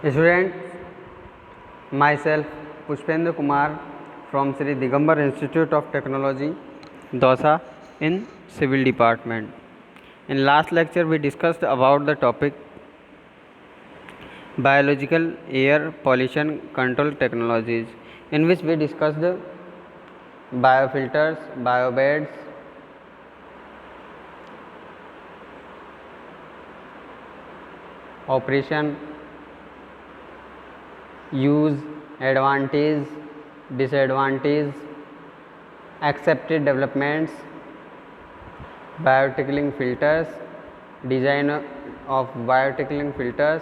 Students, myself Pushpendra Kumar from Sri Digambar Institute of Technology, Dausa in Civil Department. In last lecture we discussed about the topic biological air pollution control technologies, in which we discussed biofilters, biobeds, operation, use, advantage, disadvantage, accepted developments, biotickling filters, design of biotickling filters,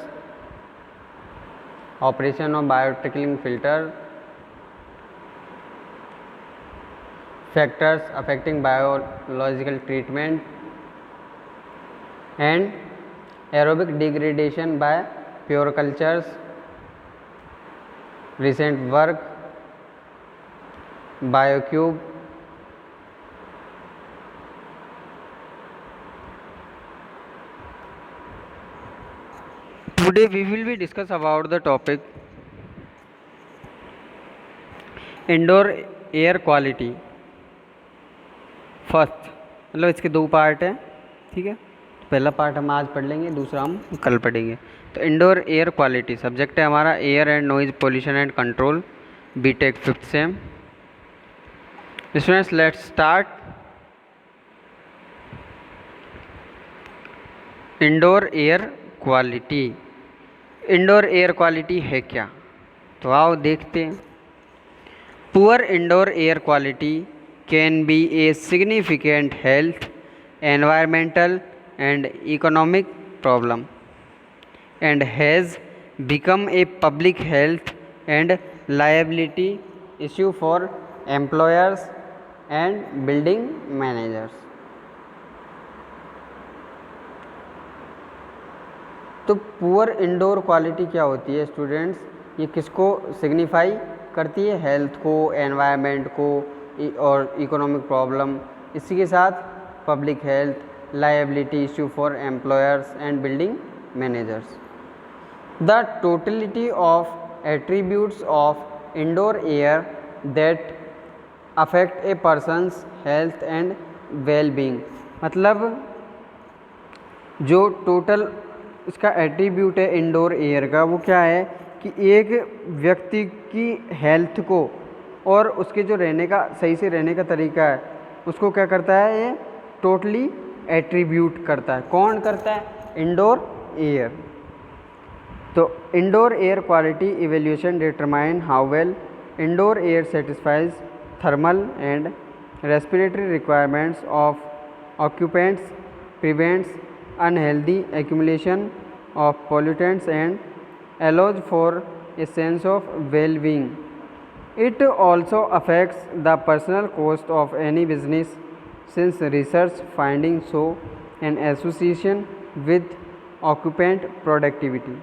operation of biotickling filter, factors affecting biological treatment, and aerobic degradation by pure cultures, recent work, BioCube, today we will be discuss about the topic indoor air quality. First मतलब इसके दो part हैं, ठीक है। पहला part हम आज पढ़ लेंगे, दूसरा हम कल पढ़ेंगे। तो इंडोर एयर क्वालिटी सब्जेक्ट है हमारा air and noise pollution and control, BTech 5th sem. Students let's start. Indoor air quality, indoor air quality है क्या, तो आओ देखते हैं। Poor indoor air quality can be a significant health, environmental and economic problem and has become a public health and liability issue for employers and building managers. तो poor indoor quality क्या होती है स्टूडेंट्स, ये किसको signify करती है, health को, environment को और इकोनॉमिक प्रॉब्लम, इसी के साथ public health, liability issue for employers and building managers. The totality of attributes of indoor air that affect A persons health and well being, मतलब जो टोटल इसका एट्रीब्यूट है इंडोर एयर का, वो क्या है कि एक व्यक्ति की हेल्थ को और उसके जो रहने का, सही से रहने का तरीका है, उसको क्या करता है, ये टोटली एट्रीब्यूट करता है। कौन करता है, इंडोर एयर। तो indoor air quality evaluation determine how well indoor air satisfies thermal and respiratory requirements of occupants, prevents unhealthy accumulation of pollutants and allows for a sense of well-being. It also affects the personal cost of any business, since research findings show an association with occupant productivity.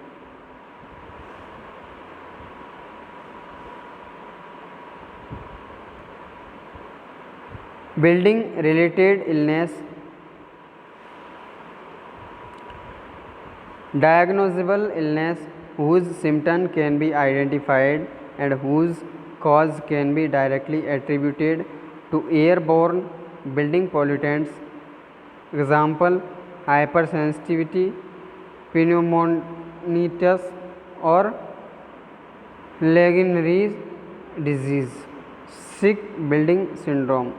Building related illness, diagnosable illness whose symptom can be identified and whose cause can be directly attributed to airborne building pollutants. Example, hypersensitivity, pneumonitis or Legionnaires' disease. Sick building syndrome.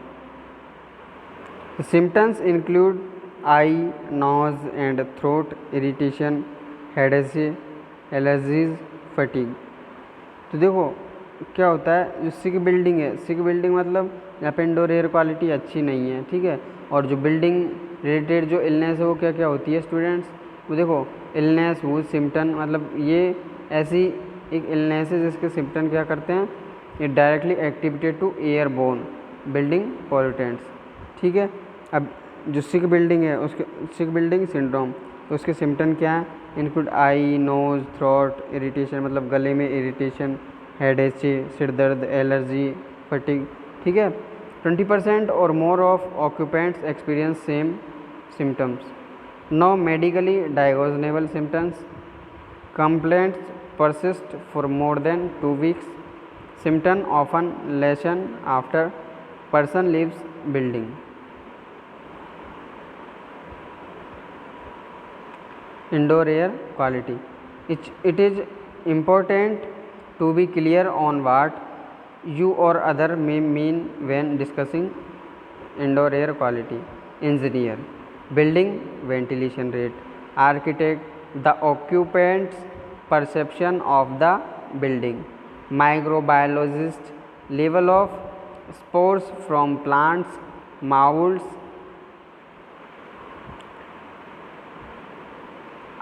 The symptoms include eye, nose and throat irritation, headache, allergies, fatigue. तो देखो क्या होता है, जो सिक building है, सिक building मतलब यहाँ पे इंडोर एयर क्वालिटी अच्छी नहीं है, ठीक है। और जो बिल्डिंग रिलेटेड जो इलनेस है वो क्या क्या होती है स्टूडेंट्स, वो देखो इलनेस वो सिम्टम, मतलब ये ऐसी एक इलनेस है जिसके सिम्टम क्या करते हैं, ये directly activated to airborne building pollutants, ठीक है। अब जो सिक बिल्डिंग है उसके सिक बिल्डिंग सिंड्रोम, तो उसके सिम्टम क्या है, इंक्लूड आई, नोज, थ्रोट इरिटेशन, मतलब गले में इरिटेशन, हेडेक, सिर दर्द, एलर्जी, फटीग, ठीक है। 20% or more of occupants experience same symptoms. No medically diagnosable symptoms. Complaints persist for more than 2 weeks. Symptoms often lessen after person leaves building. Indoor air quality. It is important to be clear on what you or other may mean when discussing indoor air quality. Engineer, building ventilation rate. Architect, the occupant's perception of the building. Microbiologist, level of spores from plants, molds.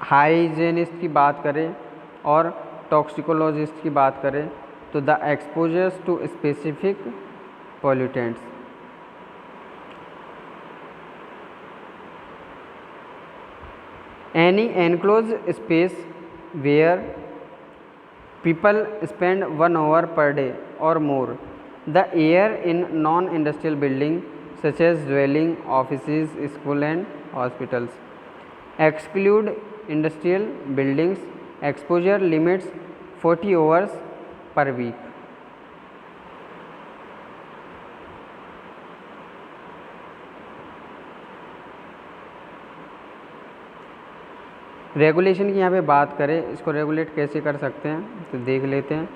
Hygienist की बात करें और toxicologist की बात करें तो the exposures to specific pollutants. Any enclosed space where people spend 1 hour per day or more. The air in non-industrial buildings such as dwelling, offices, schools and hospitals. Exclude industrial buildings. Exposure limits 40 hours per week. Regulation की यहाँ पे बात करें, इसको regulate कैसे कर सकते हैं तो देख लेते हैं.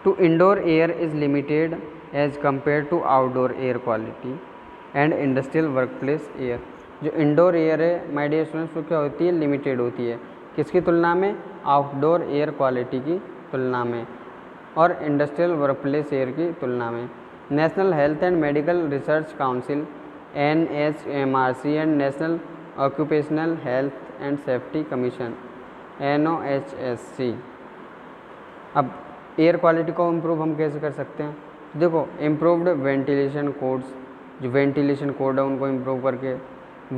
To indoor air is limited as compare to outdoor air quality and industrial work place air. जो इंडोर एयर है माय डियर स्टूडेंट्स वो क्या होती है, लिमिटेड होती है. किसकी तुलना में, आउटडोर एयर क्वालिटी की तुलना में और इंडस्ट्रियल वर्क प्लेस एयर की तुलना में. National health and medical research council NHMRC and national occupational health and safety commission NOHSC. अब एयर क्वालिटी को इम्प्रूव हम कैसे कर सकते हैं, देखो इम्प्रूव्ड वेंटिलेशन कोड्स, जो वेंटिलेशन कोड है उनको इम्प्रूव करके.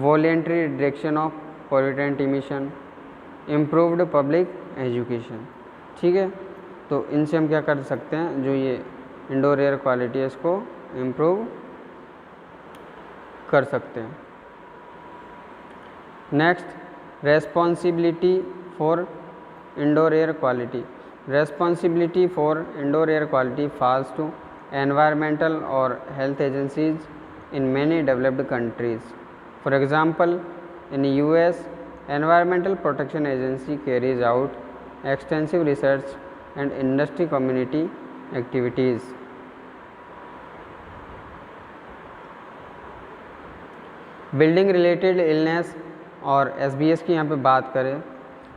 Voluntary reduction of pollutant emission. Improved public education. ठीक है, तो इनसे हम क्या कर सकते हैं, जो ये इंडोर एयर क्वालिटी है इसको इम्प्रूव कर सकते हैं. Next, responsibility for indoor air quality. Responsibility for indoor air quality falls to environmental or health agencies in many developed countries. For example, in US, Environmental Protection Agency carries out extensive research and industry community activities. Building related illness और SBS की यहाँ पे बात करें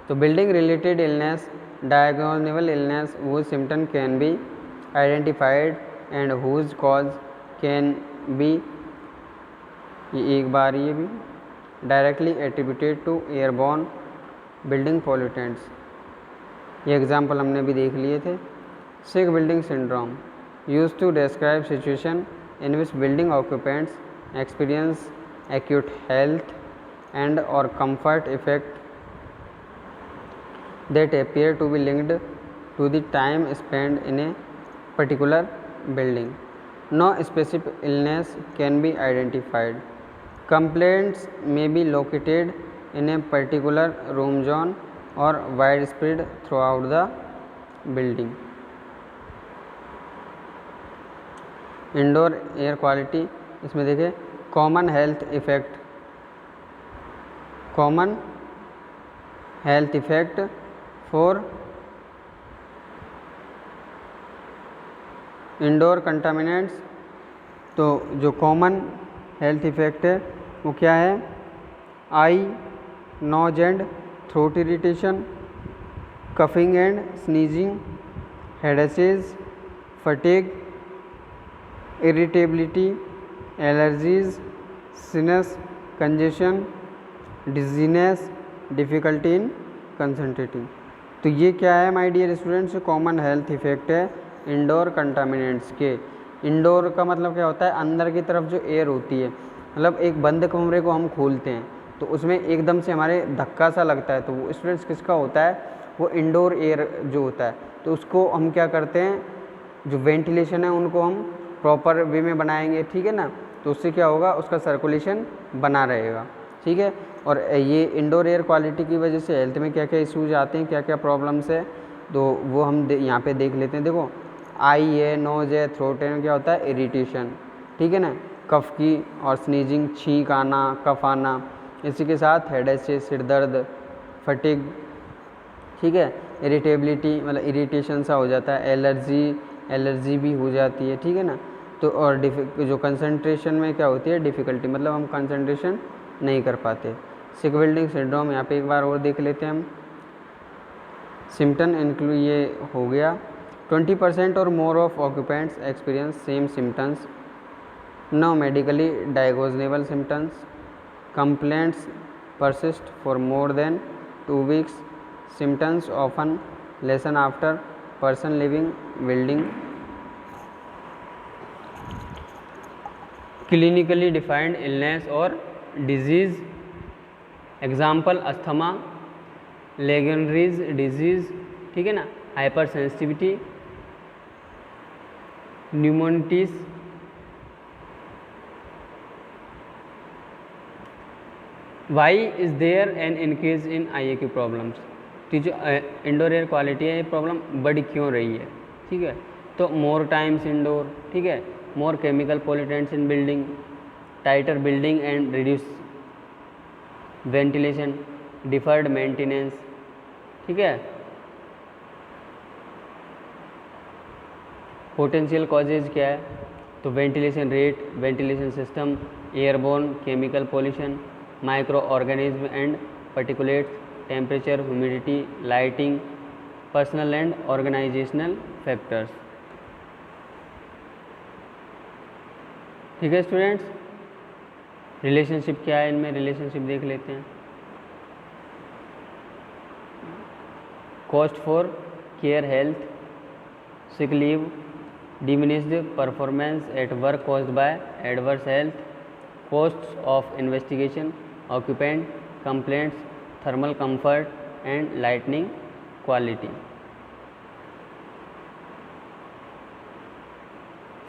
तो building related illness, diagnosable illness whose symptom can be identified and whose cause can be एक बार ये भी directly attributed to airborne building pollutants. ये एग्जाम्पल हमने भी देख लिए थे. Sick building syndrome used to describe situation in which building occupants experience acute health and or comfort effect that appear to be linked to the time spent in a particular building. No specific illness can be identified. Complaints may be located in a particular room zone or widespread throughout the building. Indoor air quality, इसमें देखिए common health effect. Common health effect for indoor contaminants. तो जो common health effect है वो क्या है, eye, nose and throat irritation, coughing and sneezing, headaches, fatigue, irritability, allergies, sinus congestion, dizziness, difficulty in concentrating. तो ये क्या है my dear students, common health effect है इंडोर कंटामिनेंट्स के. इंडोर का मतलब क्या होता है, अंदर की तरफ जो एयर होती है, मतलब एक बंद कमरे को हम खोलते हैं तो उसमें एकदम से हमारे धक्का सा लगता है, तो वो स्टूडेंट्स किसका होता है, वो इंडोर एयर जो होता है. तो उसको हम क्या करते हैं, जो वेंटिलेशन है उनको हम प्रॉपर वे में बनाएंगे. ठीक है ना, तो उससे क्या होगा, उसका सर्कुलेशन बना रहेगा. ठीक है, और ये इंडोर एयर क्वालिटी की वजह से हेल्थ में क्या क्या इश्यूज आते हैं, क्या क्या प्रॉब्लम्स है, तो वो हम यहाँ पे देख लेते हैं। देखो आई है, नोज है, थ्रोट है, क्या होता है इरिटेशन, ठीक है ना, कफ की और स्नीजिंग, छींक आना, कफ आना, इसी के साथ हेडेक से सिर दर्द, फटिग, ठीक है, इरिटेबिलिटी मतलब इरिटेशन सा हो जाता है, एलर्जी भी हो जाती है, ठीक है ना। तो और जो कंसंट्रेशन में क्या होती है डिफ़िकल्टी, मतलब हम कंसंट्रेशन नहीं कर पाते। सिक बिल्डिंग सिंड्रोम यहाँ पे एक बार और देख लेते हैं हम। सिम्टम इंक्लूड, ये हो गया 20% or more of occupants experience same symptoms, no medically diagnosable symptoms, complaints persist for more than 2 weeks, symptoms often lessen after person living building, clinically defined illness और disease, example asthma, legionnaires disease, ठीक है ना, hyper sensitivity, pneumonitis, why is there an increase in IAQ problems, तो जो indoor air quality है ये problem बढ़ क्यों रही है, ठीक है। तो मोर टाइम्स इंडोर, ठीक है, more chemical pollutants in building, tighter building and reduce ventilation, deferred maintenance, ठीक है। पोटेंशियल कॉजेज क्या है, तो ventilation rate, ventilation system, airborne chemical pollution, micro organism and particulates, temperature, humidity, lighting, personal and organisational factors, ठीक है students. Relationship क्या है इनमें, रिलेशनशिप देख लेते हैं। Cost for care health, sick leave, diminished performance at work caused by adverse health, costs of investigation, occupant complaints, thermal comfort and lighting quality.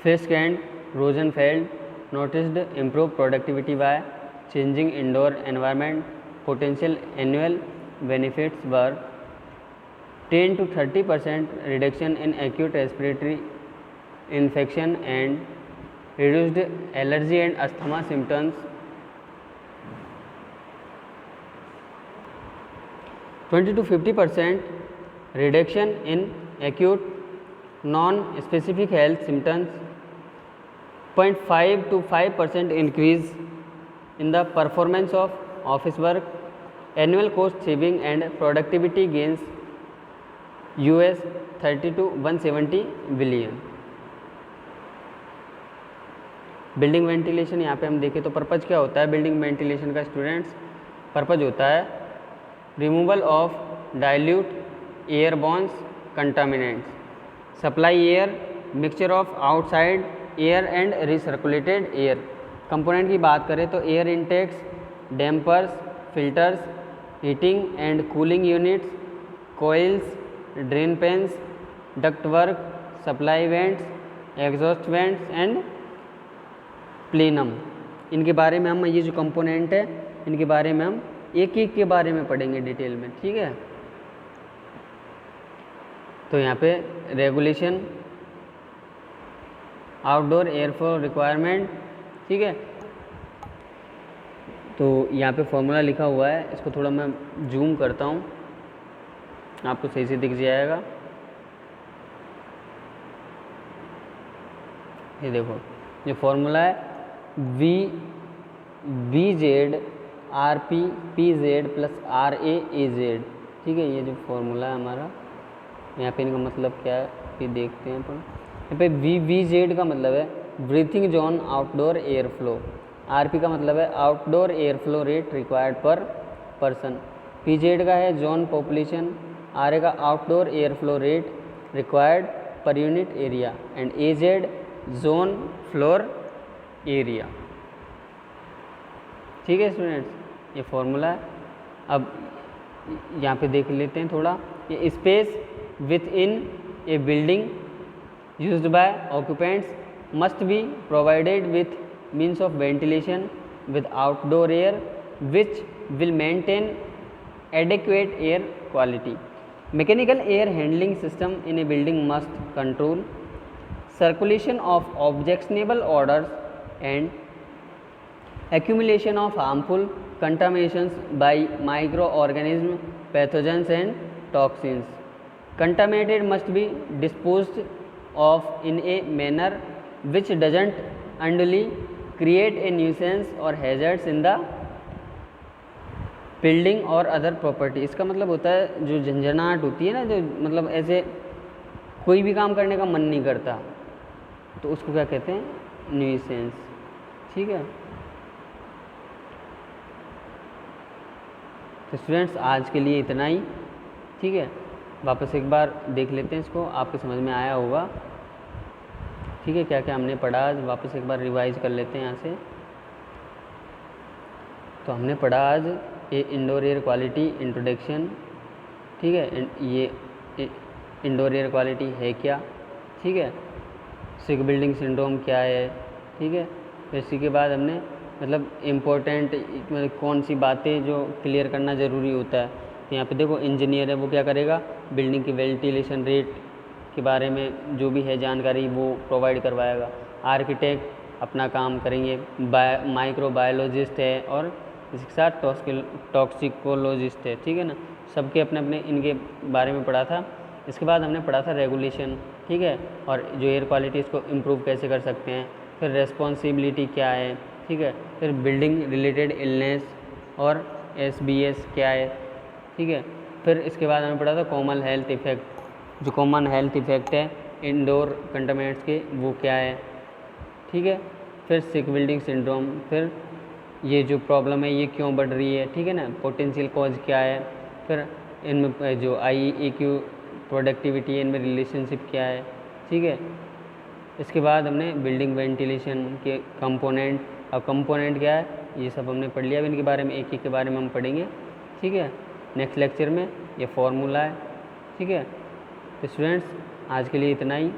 Fisk and Rosenfeld noticed improved productivity by changing indoor environment. Potential annual benefits were 10 to 30% reduction in acute respiratory infection and reduced allergy and asthma symptoms, 20 to 50% reduction in acute non-specific health symptoms, 0.5 to 5% increase in the performance of office work, annual cost saving and productivity gains US 30 to 170 billion. Building ventilation यहाँ पे हम देखें तो purpose क्या होता है building ventilation का students, purpose होता है removal of dilute airborne contaminants, supply air mixture of outside air and recirculated air. Component की बात करें तो air intakes, dampers, filters, heating and cooling units, coils, drain pans, duct work, supply vents, exhaust vents and plenum. इनके बारे में हम, ये जो कंपोनेंट है इनके बारे में हम एक एक के बारे में पढ़ेंगे डिटेल में, ठीक है। तो यहाँ पे रेगुलेशन आउटडोर एयरफ्लो रिक्वायरमेंट, ठीक है। तो यहाँ पे फॉर्मूला लिखा हुआ है, इसको थोड़ा मैं जूम करता हूँ, आपको सही से दिख जाएगा। ये देखो ये फॉर्मूला है VZ RP PZ plus RA AZ, ठीक है। ये जो फॉर्मूला है हमारा, यहाँ पे इनका मतलब क्या है ये देखते हैं अपन। यहाँ पे VZ का मतलब है breathing zone outdoor air flow, RP का मतलब है outdoor air flow rate required पर पर्सन, PZ का है जोन पॉपुलेशन, RA का outdoor air flow rate required per unit area and AZ zone floor area, ठीक है स्टूडेंट्स। ये फॉर्मूला है। अब यहाँ पे देख लेते हैं थोड़ा, ये space with in A building used by occupants must be provided with means of ventilation with outdoor air which will maintain adequate air quality. Mechanical air handling system in A building must control circulation of objectionable orders and accumulation of harmful contaminations by microorganisms, pathogens and toxins. Contaminated must be disposed of in a manner which doesn't unduly create a nuisance or hazards in the building और other property. इसका मतलब होता है जो झंझनाहट होती है ना, जो मतलब ऐसे कोई भी काम करने का मन नहीं करता, तो उसको क्या कहते हैं, न्यूसेंस। ठीक है, तो स्टूडेंट्स आज के लिए इतना ही। ठीक है, वापस एक बार देख लेते हैं इसको, आपके समझ में आया होगा। ठीक है, क्या क्या हमने पढ़ा आज वापस एक बार रिवाइज कर लेते हैं यहाँ से। तो हमने पढ़ा आज ये इंडोर एयर क्वालिटी इंट्रोडक्शन। ठीक है, ये इंडोर एयर क्वालिटी है क्या। ठीक है, सिक बिल्डिंग सिंड्रोम क्या है। ठीक है, फिर इसी के बाद हमने मतलब इम्पोर्टेंट मतलब कौन सी बातें जो क्लियर करना ज़रूरी होता है। तो यहाँ पे देखो इंजीनियर है, वो क्या करेगा, बिल्डिंग की वेंटिलेशन रेट के बारे में जो भी है जानकारी वो प्रोवाइड करवाएगा। आर्किटेक्ट अपना काम करेंगे, माइक्रोबायोलॉजिस्ट है और इसके साथ टॉक्सिकोलॉजिस्ट है। ठीक है ना, सबके अपने अपने इनके बारे में पढ़ा था। इसके बाद हमने पढ़ा था रेगुलेशन। ठीक है, और जो एयर क्वालिटी इसको इम्प्रूव कैसे कर सकते हैं, फिर रेस्पॉन्सिबिलिटी क्या है। ठीक है, फिर बिल्डिंग रिलेटेड इलनेस और SBS क्या है। ठीक है, फिर इसके बाद हमने पढ़ा था कॉमन हेल्थ इफ़ेक्ट, जो कॉमन हेल्थ इफ़ेक्ट है इंडोर कंटामिनेंट्स के वो क्या है। ठीक है, फिर सिक बिल्डिंग सिंड्रोम, फिर ये जो प्रॉब्लम है ये क्यों बढ़ रही है। ठीक है ना, पोटेंशियल कॉज क्या है। फिर इनमें जो IEQ प्रोडक्टिविटी है, इनमें रिलेशनशिप क्या है। ठीक है, इसके बाद हमने बिल्डिंग वेंटिलेशन के कंपोनेंट, अब कंपोनेंट क्या है ये सब हमने पढ़ लिया। अब इनके बारे में एक एक के बारे में हम पढ़ेंगे। ठीक है, नेक्स्ट लेक्चर में ये फॉर्मूला है। ठीक है, तो स्टूडेंट्स आज के लिए इतना ही।